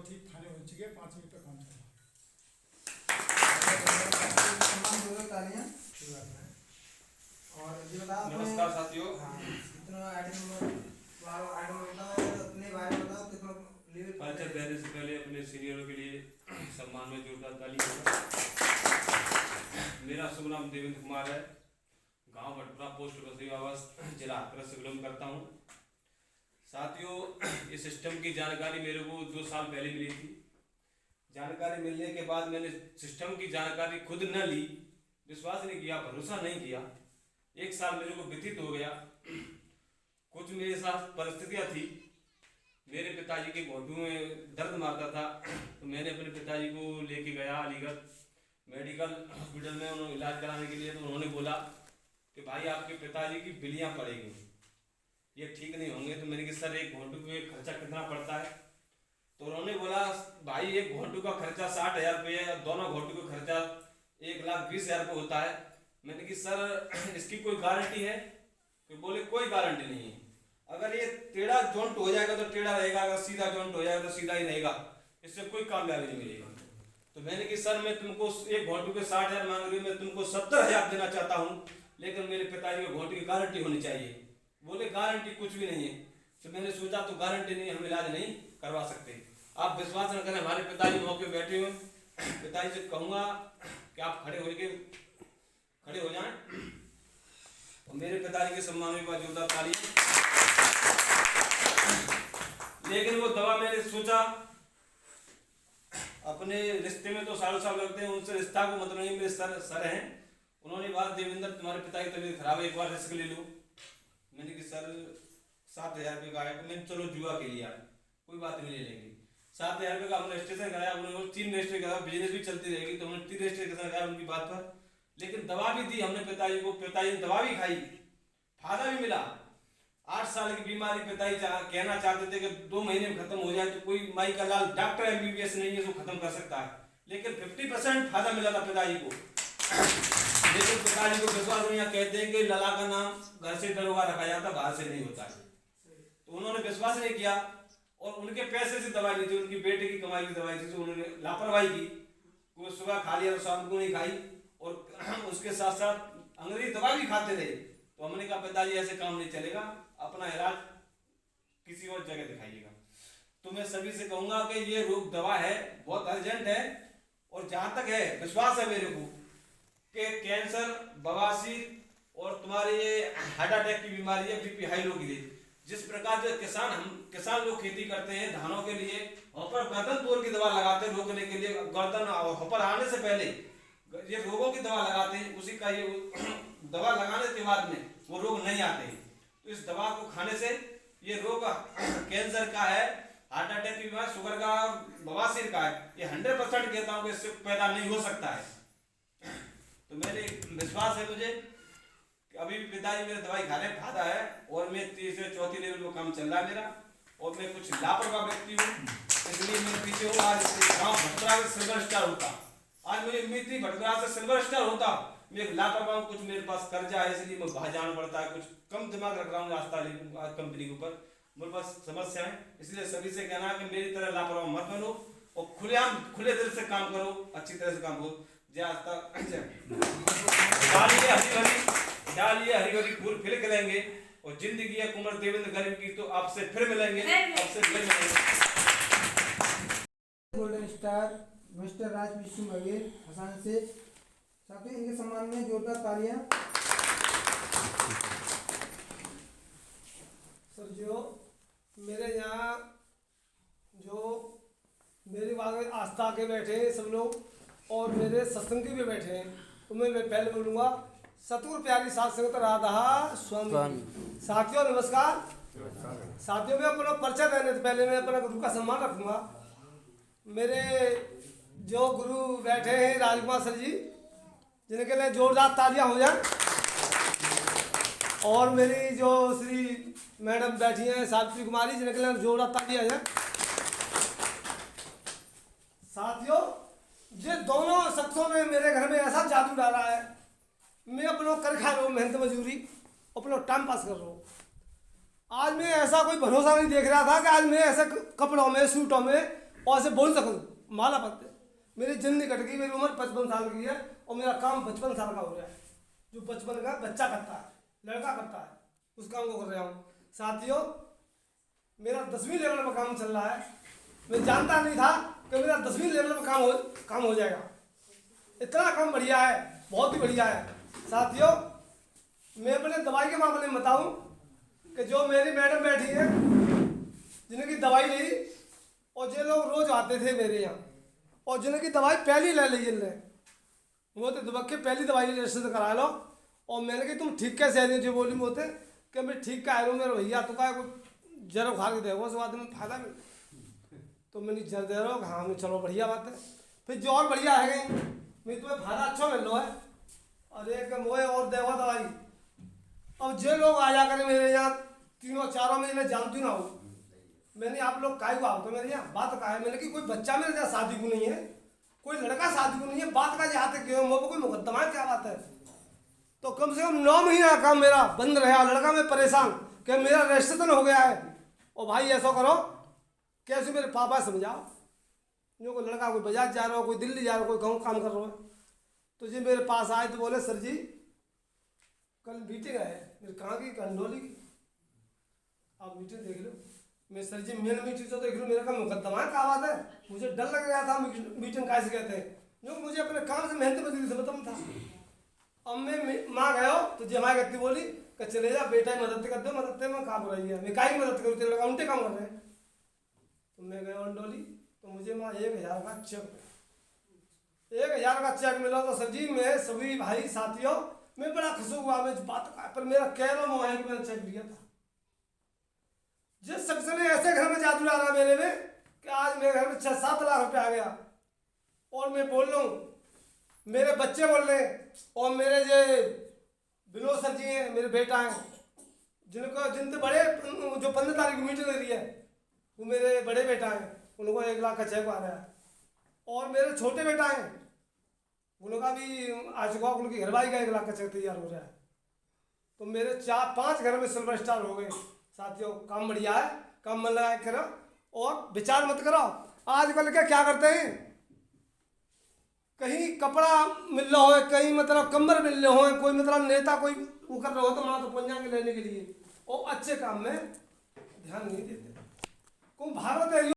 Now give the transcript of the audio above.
चौथी थाने हो चुकी है, 5 मिनट का काम चल रहा तालियां। और ये बताओ नमस्कार साथियों। कितना आइटम बताओ, अपने बारे में बताओ कितना लेवल। परिचय देने से पहले अपने सीनियरों के लिए सम्मान में जोरदार ताली होगा। मेरा शुभ नाम देवेंद्र कुमार है। गांव भटपुरा, पोस्ट बसई आवास, जिला हाथरस से बिलोंग करता हूं। साथियों, इस सिस्टम की जानकारी मेरे को 2 साल पहले मिली थी। जानकारी मिलने के बाद मैंने सिस्टम की जानकारी खुद न ली, विश्वास नहीं किया, भरोसा नहीं किया। 1 साल मेरे को व्यतीत हो गया। कुछ मेरे साथ परिस्थितियां थी। मेरे पिताजी के घोटू में दर्द मारता था, तो मैंने अपने पिताजी को लेके गया अलीगढ़ मेडिकल हॉस्पिटल में उन्होंने इलाज कराने के लिए। तो उन्होंने बोला कि भाई आपके पिताजी की बिलियाँ पड़ेगी, ये ठीक नहीं होंगे। तो मैंने कहा सर एक घोटू पे खर्चा कितना पड़ता है? तो उन्होंने बोला भाई एक घोटू का खर्चा 60,000 रुपये है, दोनों घोटू का खर्चा 1,20,000 रुपये होता है। मैंने कहा सर इसकी कोई गारंटी है? तो बोले कोई गारंटी नहीं है। अगर ये टेढ़ा जॉइंट हो जाएगा तो टेढ़ा रहेगा, अगर सीधा जॉइंट हो जाएगा तो सीधा ही रहेगा, इससे कोई कामयाबी नहीं मिलेगा। तो मैंने कहा सर मैं तुमको एक घोटू के 60,000 मांग रही हूँ, मैं तुमको 70,000 देना चाहता हूँ, लेकिन मेरे पिताजी के घोटू की गारंटी होनी चाहिए। बोले गारंटी कुछ भी नहीं है। तो मैंने सोचा तो गारंटी नहीं, हम इलाज नहीं करवा सकते। आप विश्वास न करें, हमारे पिताजी मौके पे बैठे हुए। पिताजी से कहूँगा कि आप खड़े हो जाएं, और मेरे पिताजी के सम्मान में जोरदार ताली। लेकिन वो दवा मैंने सोचा, अपने रिश्ते में तो सालों साल लगते हैं, उनसे रिश्ता को मतलब नहीं। मेरे सर हैं, उन्होंने बात देवेंद्र तुम्हारे पिता की तबीयत खराब है, एक बार रिस्क ले लो। मैंने कहा सर 7,000 रुपये का है। तो मैंने चलो जुआ के लिए कोई बात नहीं, ले लेंगे। 7,000 रुपये का हमने रजिस्ट्रेशन कराया, उन्होंने 3 रजिस्ट्रेशन कराया, बिजनेस भी चलती रहेगी, तो हमने 3 रजिस्ट्रेशन कराया उनकी बात पर। लेकिन दवा भी दी हमने पिताजी को, पिताजी ने दवा भी खाई, फायदा भी मिला। 8 साल की बीमारी पिताजी कहना चाहते थे कि 2 महीने में खत्म हो जाए, तो कोई माई का लाल डॉक्टर MBBS नहीं है जो खत्म कर सकता है। लेकिन 50% फायदा मिला था पिताजी को। लेकिन पिताजी को विश्वास नहीं, कहते हैं कि लला का नाम घर से दरोगा रखा जाता, बाहर से नहीं होता है। तो उन्होंने विश्वास नहीं किया, और उनके पैसे से दवाई ली थी, उनकी बेटे की कमाई की दवाई थी, तो उन्होंने लापरवाही की। वो सुबह खा लिया तो शाम को नहीं खाई, और उसके साथ साथ अंग्रेजी दवा भी खाते रहे। तो हमने कहा पिताजी ऐसे काम नहीं चलेगा, अपना इलाज किसी और जगह दिखाइएगा। तो मैं सभी से कहूंगा कि ये रोग दवा है, बहुत अर्जेंट है। और जहां तक है विश्वास है मेरे को कि कैंसर, बवासीर और तुम्हारे ये हार्ट अटैक की बीमारी है, BP हाई लो की दे। जिस प्रकार जो किसान लोग खेती करते हैं धानों के लिए, हॉपर गर्दन तोड़ की दवा लगाते हैं रोकने के लिए, गर्दन हॉपर आने से पहले ये रोगों की दवा लगाते हैं, उसी का ये दवा लगाने के बाद में वो रोग नहीं आते हैं। तो इस दवा को खाने से ये रोग कैंसर का है, हार्ट अटैक की बीमारी, शुगर का, बवासीर का है, ये 100% कहता हूँ कि इससे पैदा नहीं हो सकता है। तो मेरे विश्वास है मुझे कि अभी भी पिताजी मेरे दवाई खा रहे हैं, फायदा है। और मैं 3 से 4 लेवल पर काम चल रहा है मेरा, और मैं कुछ लापरवाह व्यक्ति हूँ, इसलिए मैं पीछे हूँ। आज गाँव भटपुरा से सिल्वर स्टार होता, आज मुझे उम्मीद थी भटपुरा से सिल्वर स्टार होता, मैं लापरवाह हूँ, कुछ मेरे पास कर्जा है, इसलिए मैं बाहर जाना पड़ता है, कुछ कम दिमाग रख रहा हूँ रास्ता कंपनी के ऊपर, मेरे पास समस्या है। इसलिए सभी से कहना है कि मेरी तरह लापरवाह मत बनो, और खुले दिल से काम करो, अच्छी तरह से काम करो। जय आस्था, डालिए हरी भरी फूल फिर खिलेंगे, और जिंदगी है कुंवर देवेंद्र गरीब की, तो आपसे फिर मिलेंगे, आपसे फिर मिलेंगे। गोल्डन स्टार मिस्टर राज विष्णु बघेल हसन से साथियों, इनके सम्मान में जोरदार तालियां। सर जो मेरे यहाँ जो मेरी बात आस्था के बैठे हैं सब लोग, और मेरे सत्संगी भी बैठे हैं, तो मैं पहले बोलूँगा सतगुरु प्यारी साथ संगत राधा स्वामी। साथियों नमस्कार। साथियों में अपना परिचय देने से पहले मैं अपना गुरु का सम्मान रखूँगा। मेरे जो गुरु बैठे हैं राजकुमार सर जी, जिनके लिए जोरदार तालियां हो जाए। और मेरी जो श्री मैडम बैठी हैं सावित्री कुमारी, जिनके लिए जोरदार तालियां हो जाए। साथियों, ये दोनों शख्सों ने मेरे घर में ऐसा जादू डाला है, मैं अपना कर खा रहा हूँ, मेहनत मजदूरी अपना टाइम पास कर रहा हूँ। आज मैं ऐसा कोई भरोसा नहीं देख रहा था कि आज मैं ऐसे कपड़ों में, सूटों में और ऐसे बोल सकूँ माला पत्ते मेरी जिंदगी कट गई। मेरी उम्र 55 साल की है और मेरा काम 55 साल का हो रहा है। जो 55 का बच्चा करता है, लड़का करता है, उस काम को कर रहा हूँ। साथियों, मेरा 10वीं लेवल पर काम चल रहा है। मैं जानता नहीं था कि मेरा 10वीं लेवल पर काम हो जाएगा। इतना काम बढ़िया है, बहुत ही बढ़िया है। साथियों, मैं अपने दवाई के मामले में बताऊं कि जो मेरी मैडम बैठी है जिनकी दवाई ली, और जो लोग रोज आते थे मेरे यहाँ और जिनकी दवाई पहली ले ली, जिनने वो तो दबके पहली दवाई रजिस्टर करा लो। और मैंने कहा तुम ठीक कैसे है? जो बोली बोलते कि मैं ठीक का आया मेरे भैया, तो क्या कोई जर खा के देखो, उस बात में फायदा नहीं। तो मैंने जर दे रहा हूँ, हाँ मैं चलो बढ़िया बात है। फिर जो और बढ़िया है गई, मैं तुम्हें फायदा अच्छा मिल लो है और एक मोए और देखो दवाई। अब जो लोग आया करें मेरे यहाँ 3-4 महीने जानती ना हो, मैंने आप लोग काय को आओ तो मेरे यहाँ बात का है। मैंने कि कोई बच्चा मेरे यहाँ शादी को नहीं है, कोई लड़का शादी को नहीं है, बात का यहाँ तक क्यों? मुझे कोई मुकदमा है, क्या बात है? तो कम से कम 9 महीना का काम मेरा बंद रहा। लड़का मैं परेशान कि मेरा रजिस्ट्रेशन हो गया है। और भाई ऐसा करो, कैसे मेरे पापा समझाओ, जो कोई लड़का कोई बाजार जा रहा हो, कोई दिल्ली जा रहा हो, कोई गाँव काम कर रहा है। तो जी मेरे पास आए तो बोले सर जी कल मीटिंग है। मेरे कहाँ की? कंडोली की। आप मीटिंग देख लो। मैं सर जी मेन मीटिंग तो देख लूँ, मेरा का मुकदमा है, क्या बात है? मुझे डर लग रहा था मीटिंग कैसे कहते हैं, जो मुझे अपने काम से मेहनत मजदूरी से मतलब था। अब मैं माँ गया तो जी हमारी गति बोली कि चले जा बेटा मदद कर दो। मदद में काम हो रही है, मैं काई मदद करूँ, तेरे लगा उल्टे काम कर रहे हैं। तो मैं गया अंडोली तो मुझे माँ 1000 का चेक, 1000 का चेक मिला। तो सर जी मैं सभी भाई साथियों मैं बड़ा खुश हुआ। मैं बात का पर मेरा कह रहा है कि मैंने चेक दिया था। जिस शख्स ने ऐसे घर में जादू डाला मेरे में कि आज मेरे घर में 6-7 लाख रुपया आ गया। और मैं बोल रहा हूँ, मेरे बच्चे बोल रहे हैं, और मेरे जो विनोद सर जी हैं, मेरे बेटा हैं, जिनसे बड़े जो 15 तारीख को मीटिंग ले रही है, वो मेरे बड़े बेटा हैं, उनको 1 लाख का चेक आ रहा है। और मेरे छोटे बेटा हैं, उनका भी आ चुका, उनकी घरवाली का 1 लाख का चेक तैयार हो रहा है। तो मेरे 4-5 घर में सिल्वर स्टार हो गए। साथियों, काम बढ़िया है, काम मन लगा करो और विचार मत करो। आजकल क्या करते हैं, कहीं कपड़ा मिल रहा हो, कहीं मतलब कंबल मिल रहे हो, कोई मतलब नेता कोई वो कर रहा हो तो वहाँ तो पंजाब लेने के लिए, और अच्छे काम में ध्यान नहीं देते। को भारत है